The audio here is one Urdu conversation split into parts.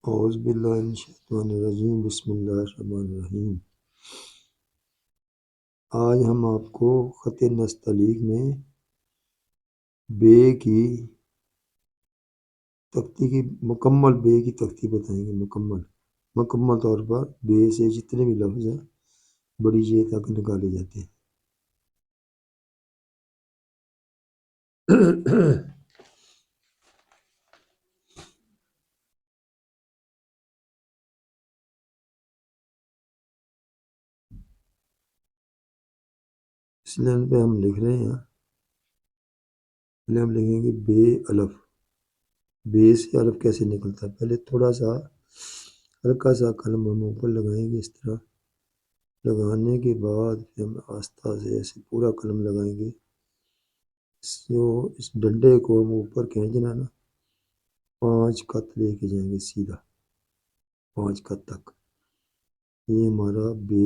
اعوذ باللہ من الشیطان الرجیم بسم اللہ الرحمن الرحیم۔ آج ہم آپ کو خط نستعلیق میں بے کی تختی کی مکمل بے کی تختی بتائیں گے۔ مکمل طور پر بے سے جتنے بھی لفظ ہیں بڑی جے تک نکالے جاتے ہیں۔ اس لائن پہ ہم لکھ رہے ہیں، پہلے ہم لکھیں گے بے الف۔ بے سے الف کیسے نکلتا ہے؟ پہلے تھوڑا سا ہلکا سا قلم ہم اوپر لگائیں گے، اس طرح لگانے کے بعد پھر ہم آہستہ سے ایسے پورا قلم لگائیں گے۔ اس ڈنڈے کو ہم اوپر کھینچنا نا 5 خط لے کے جائیں گے سیدھا 5 خط تک۔ یہ ہمارا بے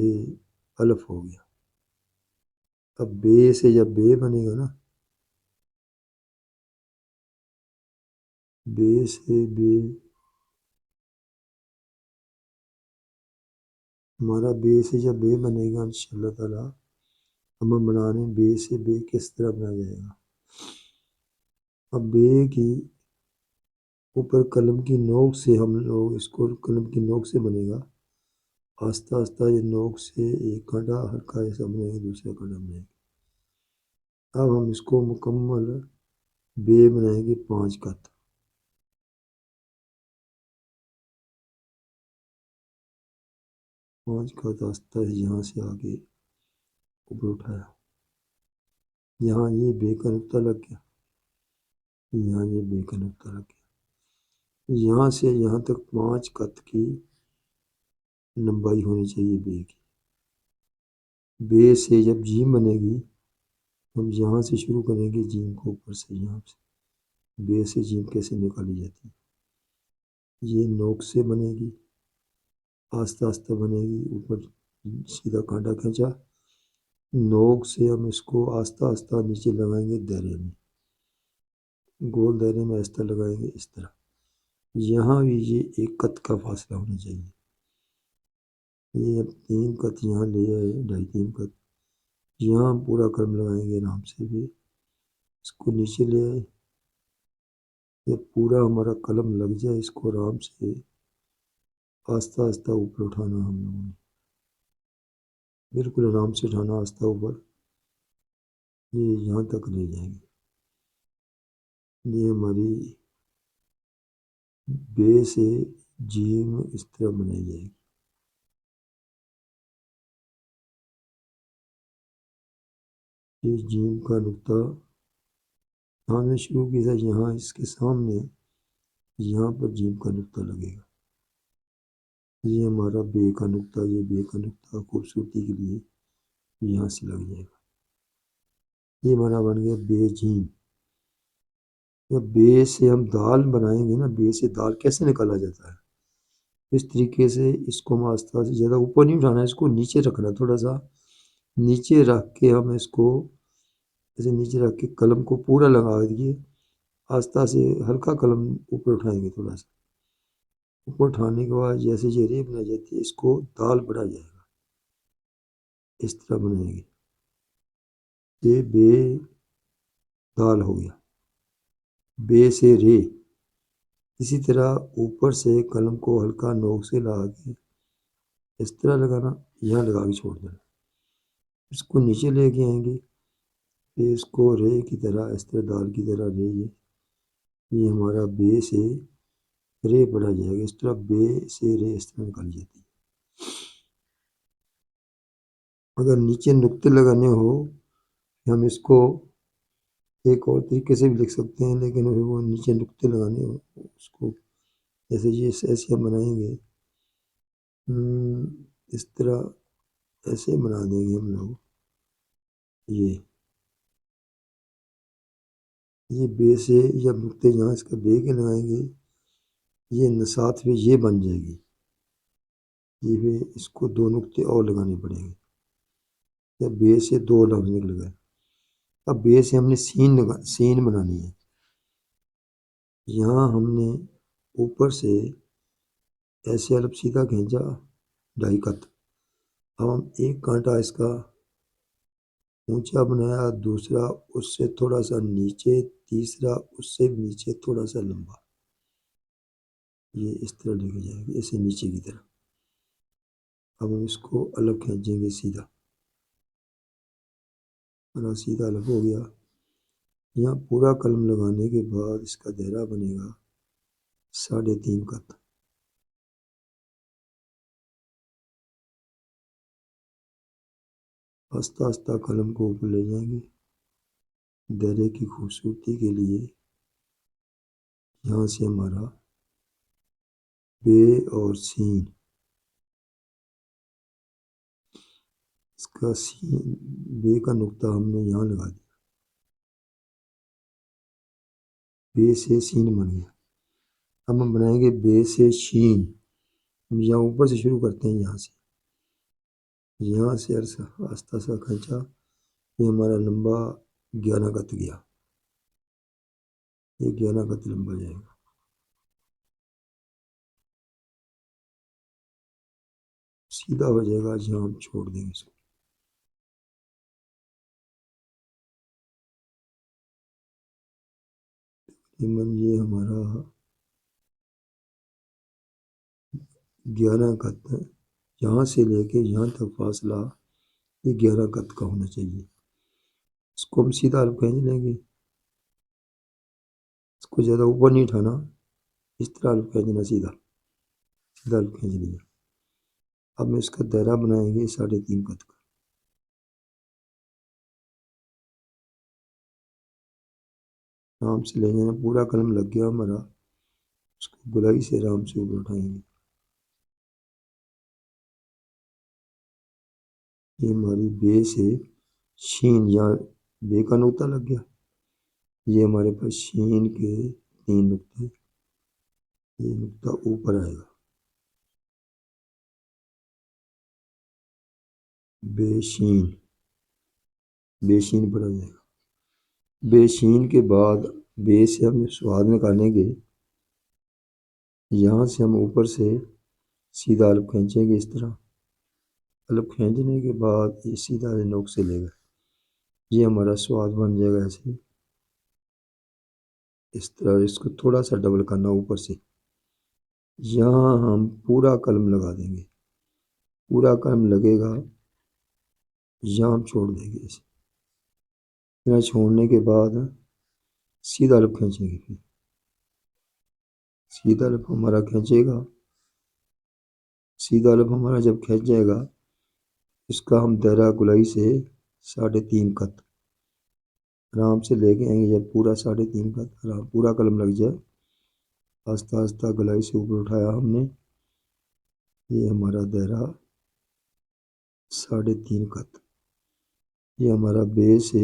الف ہو گیا۔ اب بے سے جب بے بنے گا نا، بے سے بے ہمارا بے سے جب بے بنے گا انشاءاللہ تعالی ہم بنا رہے ہیں بے سے بے کس طرح بنا جائے گا۔ اب بے کی اوپر قلم کی نوک سے ہم لوگ اس کو قلم کی نوک سے بنے گا، آہستہ آہستہ یہ نوک سے ایک کانٹا ہلکا ایسا بنے گا، دوسرا کانٹا بنے گا۔ اب ہم اس کو مکمل بے بنائیں گے 5 خط۔ 5 خط آہستہ یہاں سے آگے اوپر اٹھایا، یہاں یہ بے کا نقطہ لگ گیا، یہاں یہ بے کا نقطہ لگ گیا۔ یہاں سے یہاں تک 5 خط کی لمبائی ہونی چاہیے بے کی۔ بے سے جب جیم بنے گی ہم یہاں سے شروع کریں گے، جیم کو اوپر سے یہاں سے بے سے جیم کیسے نکالی جاتی ہے۔ یہ نوک سے بنے گی، آہستہ آہستہ بنے گی، اوپر سیدھا کانٹا کھینچا، نوک سے ہم اس کو آہستہ آہستہ نیچے لگائیں گے دائرے میں، گول دائرے میں آہستہ لگائیں گے اس طرح۔ یہاں بھی یہ 1 خط کا فاصلہ ہونا چاہیے۔ یہ اب 3 خط یہاں لے آئے، 2.5-3 خط یہاں پورا قلم لگائیں گے آرام سے بھی، اس کو نیچے لے آئے، یہ پورا ہمارا قلم لگ جائے، اس کو آرام سے آہستہ آہستہ اوپر اٹھانا ہم لوگوں نے، بالکل آرام سے اٹھانا آہستہ اوپر، یہ یہاں تک لے جائیں گے۔ یہ ہماری بے سے جیم اس طرح بنائی جائے گی۔ یہ جیم کا نقطہ ہم نے شروع کیا تھا، یہاں اس کے سامنے یہاں پر جیم کا نقطہ لگے گا۔ یہ ہمارا بے کا نقطہ، یہ بے کا نقطہ خوبصورتی کے لیے یہاں سے لگ جائے گا۔ یہ ہمارا بن گیا بے جیم۔ جب بے سے ہم دال بنائیں گے نا، بے سے دال کیسے نکالا جاتا ہے؟ اس طریقے سے اس کو ہم آہستہ سے زیادہ اوپر نہیں اٹھانا ہے، اس کو نیچے رکھنا، تھوڑا سا نیچے رکھ کے ہم اس کو ایسے نیچے رکھ کے قلم کو پورا لگا دیے، آہستہ سے ہلکا قلم اوپر اٹھائیں گے، تھوڑا سا اوپر اٹھانے کے بعد جیسے یہ ریپ بنا جاتی ہے اس کو دال بنا جائے گا، اس طرح بنائیں گے۔ یہ بے دال ہو گیا، بے سے رے۔ اسی طرح اوپر سے قلم کو ہلکا نوک سے لگا کے اس طرح لگانا، یہاں لگا کے چھوڑ دینا، اس کو نیچے لے کے آئیں گے، پھر اس کو رے کی طرح اس طرح دال کی طرح رے، یہ ہمارا بے سے رے پڑا جائے گا، اس طرح بے سے رے اس طرح نکال جاتی ہے۔ اگر نیچے نقطے لگانے ہو ہم اس کو ایک اور طریقے سے بھی لکھ سکتے ہیں، لیکن وہ نیچے نقطے لگانے ہو اس کو جیسے یہ ایسے ہم بنائیں گے، اس طرح ایسے بنا دیں گے ہم لوگ۔ یہ بے سے جب نقطے یہاں اس کا بے کے لگائیں گے، یہ نسات پہ یہ بن جائے گی، یہ بھی اس کو 2 نقطے اور لگانے پڑیں گے، جب بے سے 2 لفظ نکل گئے۔ اب بے سے ہم نے سین بنانی ہے، یہاں ہم نے اوپر سے ایسے الف سیدھا کھینچا 2.5 قط. اب ہم ایک کانٹا اس کا اونچا بنایا، دوسرا اس سے تھوڑا سا نیچے، تیسرا اس سے نیچے تھوڑا سا لمبا. یہ اس طرح لے کے جائیں گے، ایسے نیچے کی طرف. اب ہم اس کو الگ کھینچیں گے سیدھا. سیدھا الگ ہو گیا. یہاں پورا قلم لگانے کے بعد اس کا دائرہ بنے گا 3.5 قط. آہستہ آہستہ قلم کو اوپر لے جائیں گے دائرے کی خوبصورتی کے لیے. یہاں سے ہمارا بے اور سین، اس کا سین بے کا نقطہ ہم نے یہاں لگا دیا، بے سے سین بن گیا. اب ہم بنائیں گے بے سے شین. ہم یہاں اوپر سے شروع کرتے ہیں، یہاں سے آہستہ آہستہ کھینچا. یہ ہمارا لمبا 11 قط گیا، یہ 11 قط لمبا جائے گا. سیدھا ہو جائے گا. یہاں ہم چھوڑ دیں گے اس کو. یہ ہمارا 11 قط ہے. یہاں سے لے کے یہاں تک فاصلہ یہ 11 قط کا ہونا چاہیے. اس کو ہم سیدھا الف کھینچ لیں گے. اس کو زیادہ اوپر نہیں اٹھانا، اس طرح الف کھینچنا، سیدھا الف کھینچ لیا. اب میں اس کا دائرہ بنائیں گے 3.5 قط کا. آرام سے لے جانا، پورا قلم لگ گیا ہمارا. اس کو گلائی سے آرام سے اوپر اٹھائیں گے. یہ ہماری بے سے شین، یا بے کا نقطہ لگ گیا. یہ ہمارے پاس شین کے 3 نقطے، یہ نقطہ اوپر آئے گا. بے شین، بے شین پر آ جائے گا. بے شین کے بعد بے سے ہم سواد نکالیں گے. یہاں سے ہم اوپر سے سیدھا الف کھینچیں گے. اس طرح الف کھینچنے کے بعد یہ سیدھا نوک سے لے گا. یہ ہمارا سواد بن جائے گا. ایسے اس طرح اس کو تھوڑا سا ڈبل کرنا اوپر سے. یہاں ہم پورا قلم لگا دیں گے. پورا قلم لگے گا، یہاں ہم چھوڑ دیں گے. ایسے یہاں چھوڑنے کے بعد سیدھا الف کھینچیں گے. پھر سیدھا الف ہمارا کھینچے گا. سیدھا الف ہمارا جب کھینچ جائے گا، اس کا ہم دائرہ گلائی سے 3.5 قط آرام سے لے کے آئیں گے. جب پورا 3.5 قط پورا قلم لگ جائے، آہستہ آہستہ گلائی سے اوپر اٹھایا ہم نے. یہ ہمارا دائرہ 3.5 قط، یہ ہمارا بے سے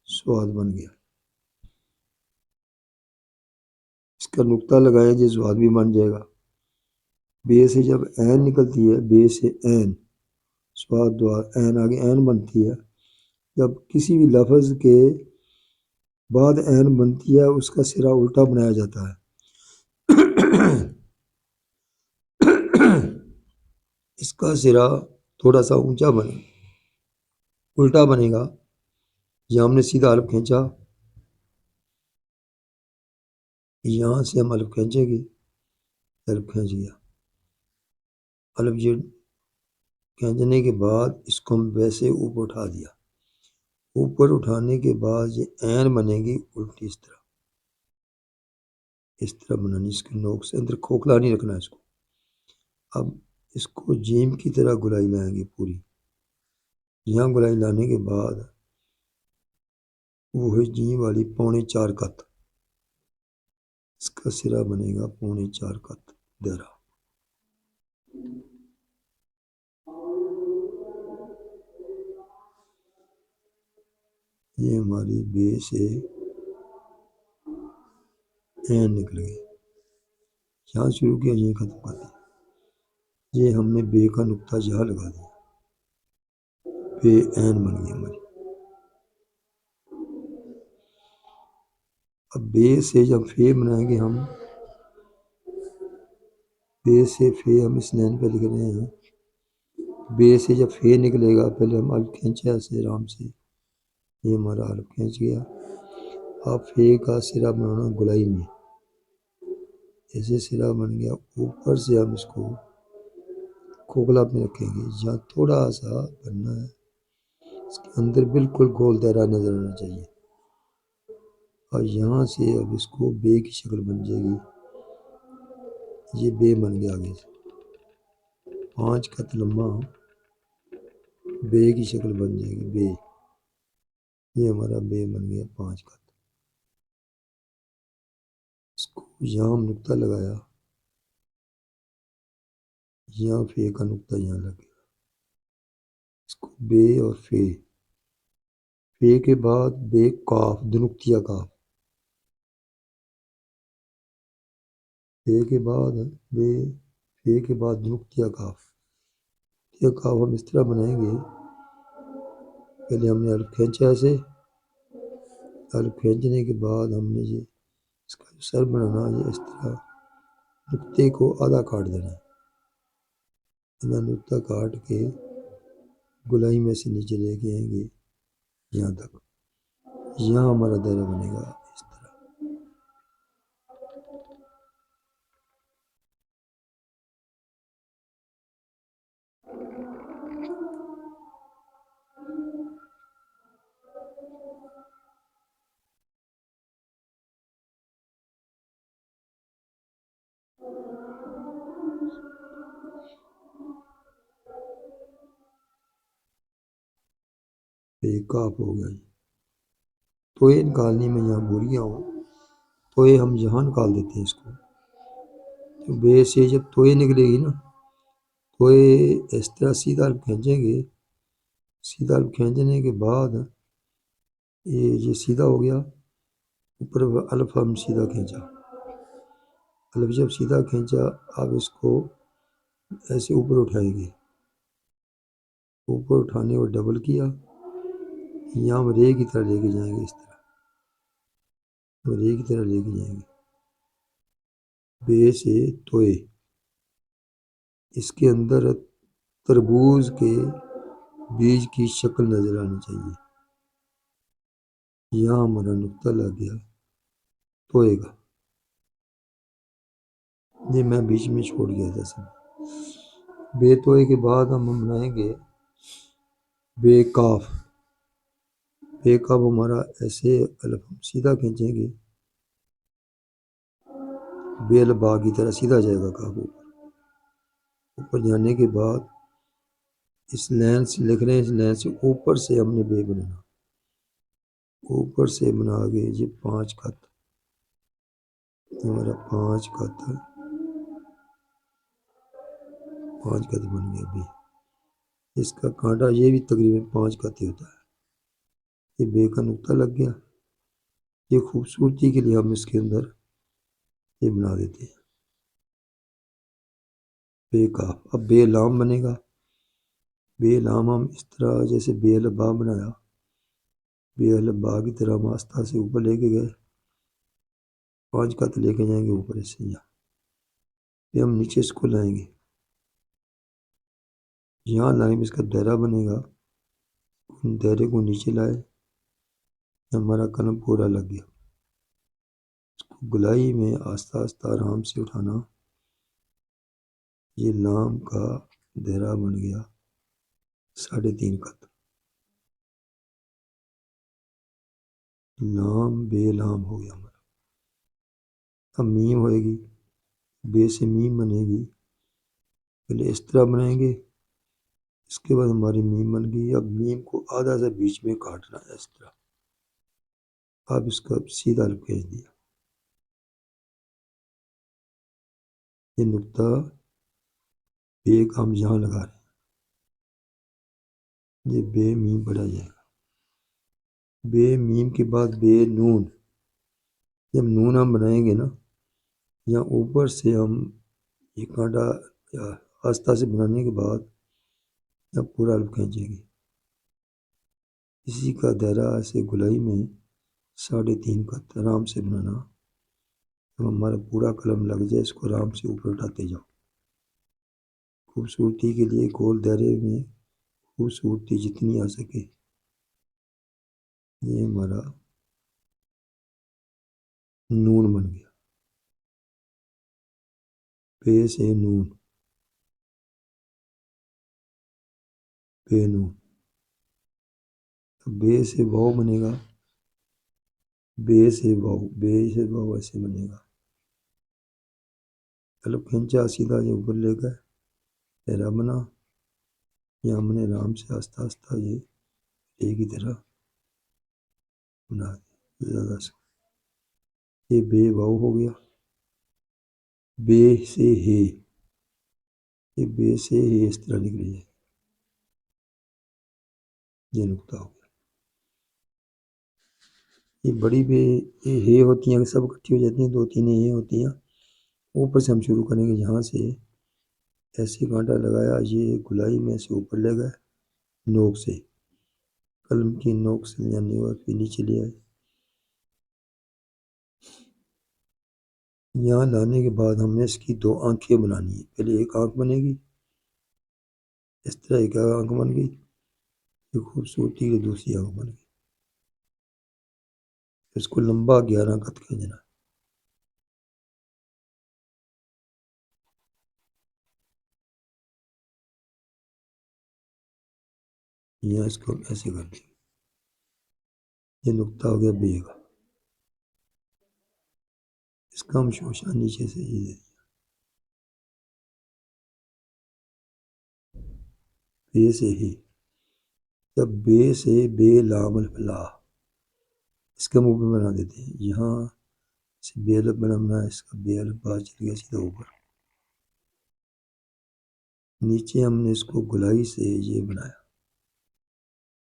سواد بن گیا. اس کا نقطہ لگائیں، یہ سواد بھی بن جائے گا. بے سے جب عین نکلتی ہے، بے سے عین، سواد دوار عین، آگے عین بنتی ہے. جب کسی بھی لفظ کے بعد عین بنتی ہے، اس کا سرا الٹا بنایا جاتا ہے. اس کا سرا تھوڑا سا اونچا بنے، الٹا بنے گا. یہاں ہم نے سیدھا الف کھینچا، یہاں سے ہم الف کھینچیں گے. الف کھینچ گیا. الف یہ کھینچنے کے بعد اس کو ہم ویسے اوپر اٹھا دیا. اوپر اٹھانے کے بعد یہ عین بنے گی الٹی. اس طرح بنانی. اس کے نوک سے اندر کھوکھلا نہیں رکھنا اس کو. اب اس کو جیم کی طرح گلائی لائیں گے پوری. یہاں گلائی لانے کے بعد وہی جیم والی 4.25 قط، اس کا سرا بنے گا 4.25 قط دائرہ. یہ ہماری بے سے عین نکل گئی. یہاں شروع کیا، یہ ختم کر دیا. یہ ہم نے بے کا نقطہ یہاں لگا دیا. بے عین بن گئی ہماری. اب بے سے جب فے بنائیں گے ہم، بے سے فے ہم اس لائن پہ لکھ رہے ہیں. بے سے جب فے نکلے گا پہلے ہم الف کھینچے ایسے آرام سے، یہ ہمارا الف کھینچ گیا. اب فے کا سرا بنانا گلائی میں، ایسے سرا بن گیا. اوپر سے ہم اس کو کھوکھلا پہ رکھیں گے، جہاں تھوڑا سا بننا ہے اس کے اندر بالکل گول دائرہ نظر آنا چاہیے. اور یہاں سے اب اس کو بے کی شکل بن جائے گی. یہ بے بن گیا آگے سے 5 خط لمبا بے کی شکل بن جائے گی. بے، یہ ہمارا بے بن گیا 5 خط. اس کو یہاں ہم نقطہ لگایا، یہاں فے کا نقطہ یہاں لگے گا. اس کو بے اور فے، فے کے بعد بے کاف، دنکتیا کاف. فے کے بعد بے، فے کے بعد دنکتیا کاف. یہ کاف ہم اس طرح بنائیں گے، پہلے ہم نے الف کھینچا ایسے، الف کھینچنے کے بعد ہم نے یہ اس کا جو سر بنانا، یہ اس طرح نقطے کو آدھا کاٹ دینا ہے. نقطہ کاٹ کے گلائی میں سے نیچے لے کے آئیں گے یہاں تک. یہاں ہمارا دائرہ بنے گا اس طرح. کاف ہو گیا. تو یہ نکالنے میں یہاں بھول گیا ہوں، تو یہ ہم یہاں نکال دیتے ہیں اس کو. بے سے جب تو یہ نکلے گی نا، تو یہ اس طرح سیدھا الف کھینچیں گے. سیدھا الف کھینچنے کے بعد یہ سیدھا ہو گیا. اوپر الف ہم سیدھا کھینچا، الف جب سیدھا کھینچا اب اس کو ایسے اوپر اٹھائیں گے. اوپر اٹھانے اور ڈبل کیا، یہاں ہم رے کی طرح لے کے جائیں گے. اس طرح رے کی طرح لے کے جائیں گے. بے سے توئے، اس کے اندر تربوز کے بیج کی شکل نظر آنی چاہیے. یہاں ہمارا نقطہ لگ گیا توئے کا. یہ میں بیچ میں چھوڑ گیا تھا سب. بے توئے کے بعد ہم بنائیں گے بے کاف. بے کاف ہمارا ایسے الف ہم سیدھا کھینچیں گے، بے البا کی طرح سیدھا جائے گا کاف. اوپر جانے کے بعد اس لائن سے لکھ رہے ہیں، اس لائن سے اوپر سے ہم نے بے بنانا. اوپر سے بنا کے یہ 5 خط، ہمارا 5 خط بن گیا بے. اس کا کانٹا یہ بھی تقریباً 5 خط ہی ہوتا ہے. یہ بے کا نقطہ لگ گیا. یہ خوبصورتی کے لیے ہم اس کے اندر یہ بنا دیتے ہیں بے کاف. اب بے لام بنے گا. بے لام ہم اس طرح جیسے بے البا بنایا، بے البا کی طرح ہم آستہ سے اوپر لے کے گئے. 5 خط لے کے جائیں گے اوپر سے. یہاں پھر ہم نیچے اس کو لائیں گے، یہاں لائیں گے، اس کا دائرہ بنے گا. دائرے کو نیچے لائے، ہمارا قلم پورا لگ گیا. اس کو گلائی میں آہستہ آہستہ آرام سے اٹھانا. یہ لام کا دائرہ بن گیا 3.5 خط. لام بے لام ہو گیا ہمارا. اب میم ہوئے گی، بے سے میم بنے گی. پہلے اس طرح بنائیں گے، اس کے بعد ہماری میم بن گئی. اب میم کو آدھا سا بیچ میں کاٹنا ہے اس طرح. اب اس کا سیدھا الف کھینچ دیا. یہ نقطہ بے کا ہم یہاں لگا رہے ہیں، یہ بے میم پڑا جائے گا. بے میم کے بعد بے نون. جب نون ہم بنائیں گے نا، یہاں اوپر سے ہم یہ کانٹا آستہ سے بنانے کے بعد اب پورا الف کھینچیں گے. اسی کا دائرہ ایسے گلائی میں 3.5 خط آرام سے بنانا. اب ہمارا پورا قلم لگ جائے، اس کو آرام سے اوپر اٹھاتے جاؤ. خوبصورتی کے لیے گول دائرے میں خوبصورتی جتنی آ سکے. یہ ہمارا نون بن گیا. بے سے نون، بے نون. بے سے واو بنے گا، بے سے واو، بے سے واو ایسے بنے گا. چلو کھینچا سیدھا یہ اوپر لے گئے، تیرا بنا. یا ہم نے آرام سے آہستہ آہستہ یہ ایک ہی طرح بنا دیا زیادہ سے. یہ بے واو ہو گیا. بے سے ہے، یہ بے سے ہے اس طرح نکل جائے. یہ نقطہ ہو گیا. یہ بڑی بے یہ ہے ہوتی ہیں، سب اکٹھی ہو جاتی ہیں، دو تین یہ ہوتی ہیں. اوپر سے ہم شروع کریں گے، یہاں سے ایسے کانٹا لگایا، یہ گلائی میں سے اوپر لے گئے نوک سے، قلم کی نوک سے جانے اور پھر نیچے لے آئے. یہاں لانے کے بعد ہم نے اس کی دو آنکھیں بنانی ہیں. پہلے ایک آنکھ بنے گی، اس طرح ایک آنکھ بن گئی. یہ خوبصورتی کی دوسری آنکھ بن گئی. اس کو لمبا 11 قط کھینچنا. یہاں اس کو ایسے کر دیں. یہ نقطہ ہو گیا بے کا. اس کا ہم شوشہ نیچے سے یہ دے دیں. بے سے ہی، جب بے سے بے لام الفلاح، اس کا منہ پہ بنا دیتے ہیں. یہاں سے بے الف بنانا ہے، اس کا بے الف باہر چل گیا سیدھا اوپر. نیچے ہم نے اس کو گلائی سے یہ بنایا،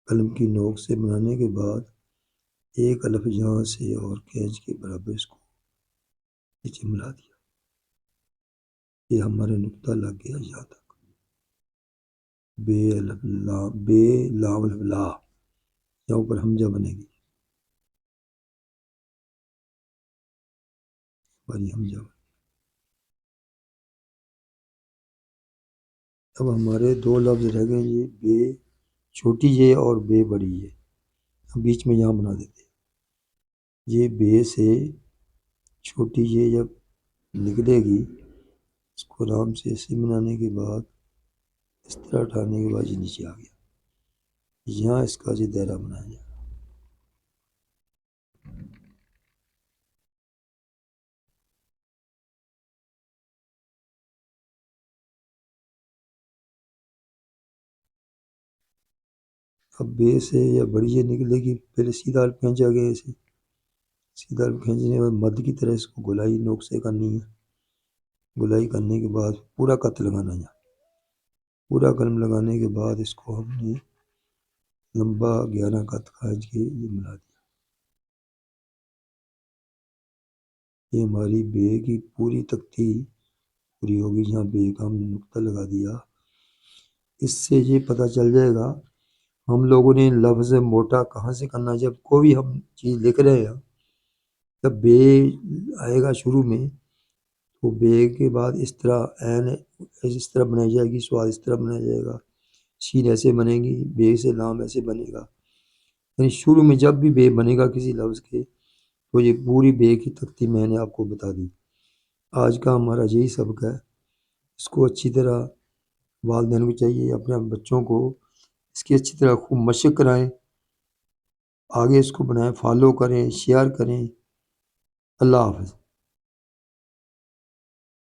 قلم کی نوک سے بنانے کے بعد ایک الف یہاں سے اور کھینچ کے برابر اس کو نیچے ملا دیا. یہ ہمارے نقطہ لگ گیا یہاں تک. بے الف لام، بے لام الف لا، یہاں اوپر حمزہ بنے گی. ہماری حمزہ. اب ہمارے دو لفظ رہ گئے، یہ بے چھوٹی یہ اور بے بڑی یہ. ہم بیچ میں یہاں بنا دیتے ہیں. یہ بے سے چھوٹی یہ جب نکلے گی، اس کو آرام سے ایسے بنانے کے بعد اس طرح اٹھانے کے بعد یہ نیچے آ گیا. یہاں اس کا یہ دائرہ بنایا جائے. اب بے سے یا بڑی یہ نکلے گی، پہلے سیدھا الف کھینچا گیا ایسے. سیدھا الف کھینچنے کے بعد مد کی طرح اس کو گلائی نوک سے کرنی ہے. گلائی کرنے کے بعد پورا قط لگانا ہے. پورا قلم لگانے کے بعد اس کو ہم نے لمبا 11 قط کھینچ کے یہ ملا دیا. یہ ہماری بے کی پوری تختی پوری ہوگی. یہاں بے کا ہم نے نقطہ لگا دیا. اس سے یہ پتہ چل جائے گا ہم لوگوں نے لفظ موٹا کہاں سے کرنا. جب کوئی ہم چیز لکھ رہے ہیں، جب بے آئے گا شروع میں، تو بے کے بعد اس طرح عین اس طرح بنائی جائے گی، سواد اس طرح بنایا جائے گا، شین ایسے بنے گی، بے سے لام ایسے بنے گا. یعنی شروع میں جب بھی بے بنے گا کسی لفظ کے، تو یہ پوری بے کی تختی میں نے آپ کو بتا دی. آج کا ہمارا یہی سبق ہے. اس کو اچھی طرح والدین کو چاہیے اپنے بچوں کو اس کی اچھی طرح خوب مشق کرائیں، آگے اس کو بنائیں، فالو کریں، شیئر کریں. اللہ حافظ.